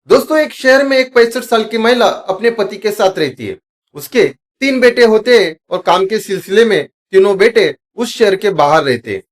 दोस्तों, एक शहर में एक 65 साल की महिला अपने पति के साथ रहती है। उसके 3 बेटे होते हैं और काम के सिलसिले में तीनों बेटे उस शहर के बाहर रहते हैं।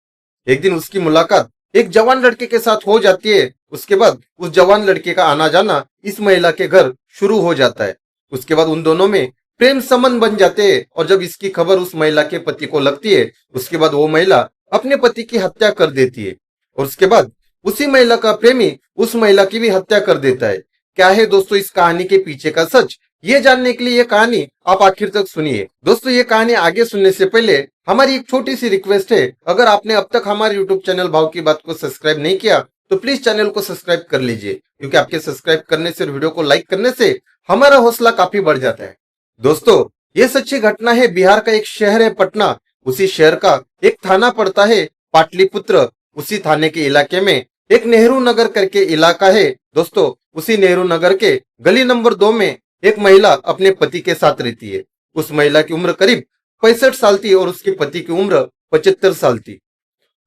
एक दिन उसकी मुलाकात एक जवान लड़के के साथ हो जाती है। उसके बाद उस जवान लड़के का आना जाना इस महिला के घर शुरू हो जाता है। उसके बाद उन दोनों में प्रेम संबंध बन जाते हैं और जब इसकी खबर उस महिला के पति को लगती है, उसके बाद वो महिला अपने पति की हत्या कर देती है और उसके बाद उसी महिला का प्रेमी उस महिला की भी हत्या कर देता है। क्या है दोस्तों इस कहानी के पीछे का सच? ये जानने के लिए ये कहानी आप आखिर तक सुनिए। दोस्तों, ये कहानी आगे सुनने से पहले हमारी एक छोटी सी रिक्वेस्ट है। अगर आपने अब तक हमारे यूट्यूब चैनल भाव की बात को सब्सक्राइब नहीं किया तो प्लीज चैनल को सब्सक्राइब कर लीजिए, क्योंकि आपके सब्सक्राइब करने से और वीडियो को लाइक करने से हमारा हौसला काफी बढ़ जाता है। दोस्तों, ये सच्ची घटना है। बिहार का एक शहर है पटना। उसी शहर का एक थाना पड़ता है पाटलिपुत्र। उसी थाने के इलाके में एक नेहरू नगर करके इलाका है। दोस्तों, उसी नेहरू नगर के गली नंबर 2 में एक महिला अपने पति के साथ रहती है। उस महिला की उम्र करीब 65 साल थी और उसके पति की उम्र 75 साल थी।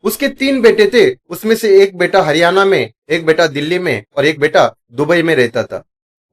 उसके 3 बेटे थे। उसमें से एक बेटा हरियाणा में, एक बेटा दिल्ली में और एक बेटा दुबई में रहता था।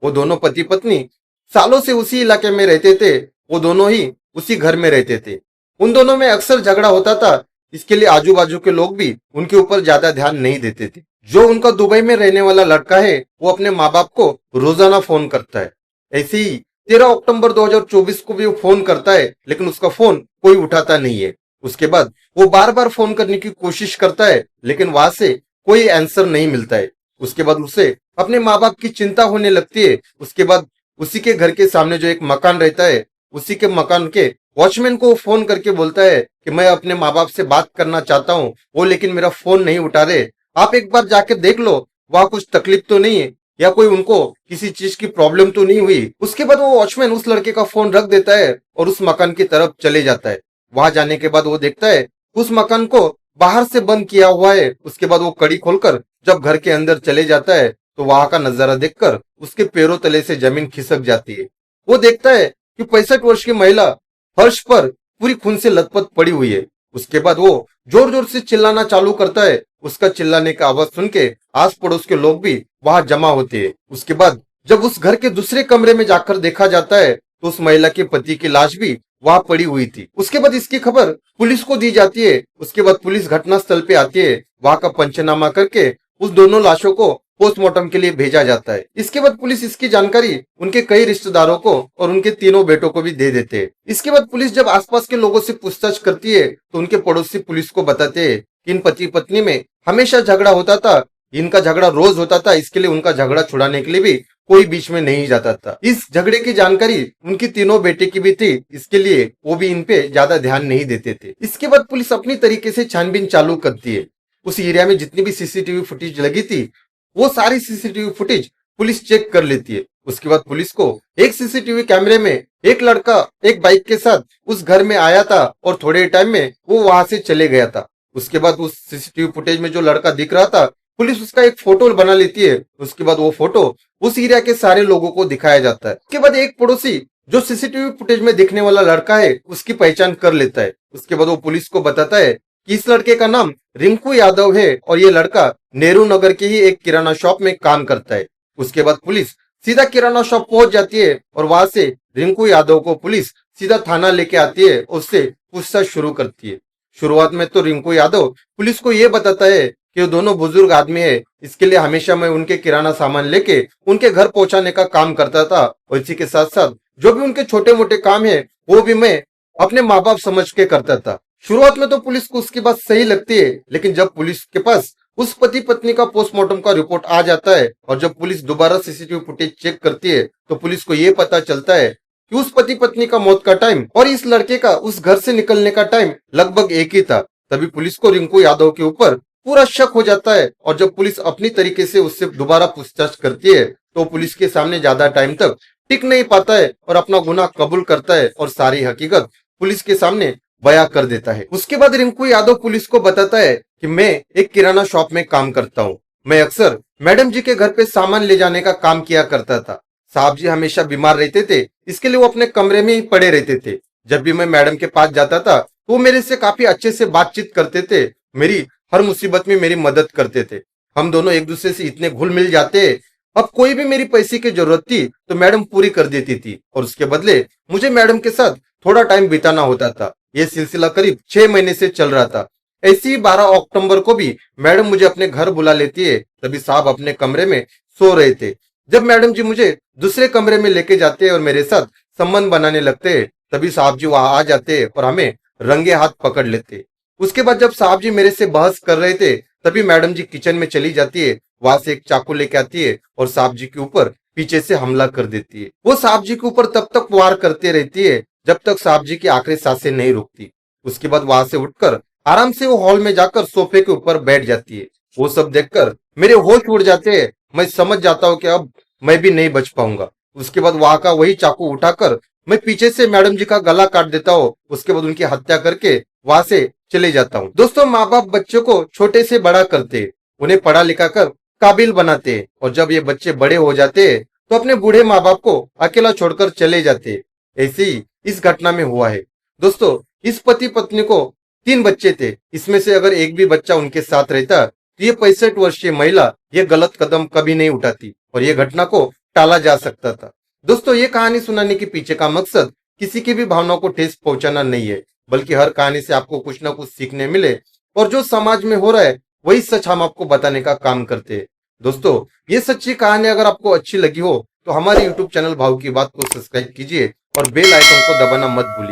वो दोनों पति पत्नी सालों से उसी इलाके में रहते थे। वो दोनों ही उसी घर में रहते थे। उन दोनों में अक्सर झगड़ा होता था। इसके लिए आजू बाजू के लोग भी उनके ऊपर ज्यादा ध्यान नहीं देते थे। जो उनका दुबई में रहने वाला लड़का है वो अपने माँ बाप को रोजाना फोन करता है। ऐसे ही 13 अक्टूबर 2024 को भी वो फोन करता है, लेकिन उसका फोन कोई उठाता नहीं है। उसके बाद वो बार बार फोन करने की कोशिश करता है, लेकिन वहां से कोई आंसर नहीं मिलता है। उसके बाद उसे अपने माँ बाप की चिंता होने लगती है। उसके बाद उसी के घर के सामने जो एक मकान रहता है, उसी के मकान के वॉचमैन को फोन करके बोलता है कि मैं अपने माँ बाप से बात करना चाहता हूँ, वो लेकिन मेरा फोन नहीं उठा रहे। आप एक बार जाके देख लो, वहां कुछ तकलीफ तो नहीं है या कोई उनको किसी चीज की प्रॉब्लम तो नहीं हुई। उसके बाद वो वॉचमैन उस लड़के का फोन रख देता है और उस मकान की तरफ चले जाता है। वहां जाने के बाद वो देखता है उस मकान को बाहर से बंद किया हुआ है। उसके बाद वो कड़ी खोलकर जब घर के अंदर चले जाता है तो वहां का नजारा देखकर उसके पैरों तले से जमीन खिसक जाती है। वो देखता है कि 65 वर्ष की महिला फर्श पर पूरी खून से लथपथ पड़ी हुई है। उसके बाद वो जोर जोर से चिल्लाना चालू करता है। उसका चिल्लाने का आवाज सुन के आस पड़ोस के लोग भी वहां जमा होते हैं। उसके बाद जब उस घर के दूसरे कमरे में जाकर देखा जाता है तो उस महिला के पति की लाश भी वहां पड़ी हुई थी। उसके बाद इसकी खबर पुलिस को दी जाती है। उसके बाद पुलिस घटना स्थल पे आती है। वहां का पंचनामा करके उस दोनों लाशों को पोस्टमार्टम के लिए भेजा जाता है। इसके बाद पुलिस इसकी जानकारी उनके कई रिश्तेदारों को और उनके तीनों बेटों को भी दे देते हैं। इसके बाद पुलिस जब आसपास के लोगों से पूछताछ करती है तो उनके पड़ोसी पुलिस को बताते हैं कि इन पति पत्नी में हमेशा झगड़ा होता था। इनका झगड़ा रोज होता था, इसके लिए उनका झगड़ा छुड़ाने के लिए भी कोई बीच में नहीं जाता था। इस झगड़े की जानकारी उनकी तीनों बेटे की भी थी, इसके लिए वो भी इन पे ज्यादा ध्यान नहीं देते थे। इसके बाद पुलिस अपनी तरीके से छानबीन चालू करती है। उस एरिया में जितनी भी सीसीटीवी फुटेज लगी थी वो सारी सीसीटीवी फुटेज पुलिस चेक कर लेती है। उसके बाद पुलिस को एक सीसीटीवी कैमरे में एक लड़का एक बाइक के साथ उस घर में आया था और थोड़े टाइम में वो वहां से चले गया था। उसके बाद उस सीसीटीवी फुटेज में जो लड़का दिख रहा था, पुलिस उसका एक फोटो बना लेती है। उसके बाद वो फोटो उस एरिया के सारे लोगों को दिखाया जाता है। उसके बाद एक पड़ोसी जो सीसीटीवी फुटेज में दिखने वाला लड़का है उसकी पहचान कर लेता है। उसके बाद वो पुलिस को बताता है कि इस लड़के का नाम रिंकू यादव है और ये लड़का नेहरू नगर के ही एक किराना शॉप में काम करता है। उसके बाद पुलिस सीधा किराना शॉप पहुंच जाती है और वहां से रिंकू यादव को पुलिस सीधा थाना लेके आती है और उससे पूछताछ शुरू करती है। शुरुआत में तो रिंकू यादव पुलिस को ये बताता है कि वो दोनों बुजुर्ग आदमी है, इसके लिए हमेशा मैं उनके किराना सामान लेके उनके घर पहुंचाने का काम करता था और इसी के साथ साथ जो भी उनके छोटे मोटे काम है वो भी मैं अपने माँ बाप समझ के करता था। शुरुआत में तो पुलिस को उसकी बात सही लगती है, लेकिन जब पुलिस के पास उस पति पत्नी का पोस्टमार्टम का रिपोर्ट आ जाता है और जब पुलिस दोबारा सीसीटीवी फुटेज चेक करती है तो पुलिस को ये पता चलता है कि उस पति पत्नी का मौत का टाइम और इस लड़के का उस घर से निकलने का टाइम लगभग एक ही था। तभी पुलिस को रिंकू यादव के ऊपर पूरा शक हो जाता है और जब पुलिस अपनी तरीके से उससे दोबारा पूछताछ करती है तो पुलिस के सामने ज्यादा टाइम तक टिक नहीं पाता है और अपना गुनाह कबूल करता है और सारी हकीकत पुलिस के सामने बयां कर देता है। उसके बाद रिंकू यादव पुलिस को बताता है कि मैं एक किराना शॉप में काम करता हूँ। मैं अक्सर मैडम जी के घर पे सामान ले जाने का काम किया करता था। साहब जी हमेशा बीमार रहते थे, इसके लिए वो अपने कमरे में ही पड़े रहते थे। जब भी मैं मैडम के पास जाता था तो वो मेरे से काफी अच्छे से बातचीत करते थे, मेरी हर मुसीबत में मेरी मदद करते थे। हम दोनों एक दूसरे से इतने घुल मिल जाते अब कोई भी मेरी पैसे की जरूरत थी तो मैडम पूरी कर देती थी और उसके बदले मुझे मैडम के साथ थोड़ा टाइम बिताना होता था। यह सिलसिला करीब 6 महीने से चल रहा था। ऐसी ही 12 अक्टूबर को भी मैडम मुझे अपने घर बुला लेती है। तभी साहब अपने कमरे में सो रहे थे। जब मैडम जी मुझे दूसरे कमरे में लेके जाते और मेरे साथ संबंध बनाने लगते, तभी साहब जी वहां आ जाते और हमें रंगे हाथ पकड़ लेते। उसके बाद जब साहब जी मेरे से बहस कर रहे थे, तभी मैडम जी किचन में चली जाती है, वहां से एक चाकू लेके आती है और साहब जी के ऊपर पीछे से हमला कर देती है। वो साहब जी के ऊपर तब तक वार करते रहती है जब तक साहब जी की आखिरी सांसें नहीं रुकती। उसके बाद वहां से उठकर आराम से वो हॉल में जाकर सोफे के ऊपर बैठ जाती है। वो सब देखकर मेरे होश उड़ जाते हैं। मैं समझ जाता हूँ कि अब मैं भी नहीं बच पाऊंगा। उसके बाद वहां का वही चाकू उठाकर मैं पीछे से मैडम जी का गला काट देता हूँ। उसके बाद उनकी हत्या करके वहां से चले जाता हूँ। दोस्तों, माँ बाप बच्चों को छोटे से बड़ा करते, उन्हें पढ़ा लिखा कर काबिल बनाते और जब ये बच्चे बड़े हो जाते तो अपने बूढ़े माँ बाप को अकेला छोड़कर चले जाते। ऐसे ही इस घटना में हुआ है। दोस्तों, इस पति पत्नी को 3 बच्चे थे। इसमें से अगर एक भी बच्चा उनके साथ रहता तो ये 65 वर्षीय महिला ये गलत कदम कभी नहीं उठाती और ये घटना को टाला जा सकता था। दोस्तों, ये कहानी सुनाने के पीछे का मकसद किसी की भी भावनाओं को ठेस पहुंचाना नहीं है, बल्कि हर कहानी से आपको कुछ ना कुछ सीखने मिले और जो समाज में हो रहा है वही सच हम आपको बताने का काम करते हैं। दोस्तों, ये सच्ची कहानी अगर आपको अच्छी लगी हो तो हमारे YouTube चैनल भाव की बात को सब्सक्राइब कीजिए और बेल आइकन को दबाना मत भूलिए।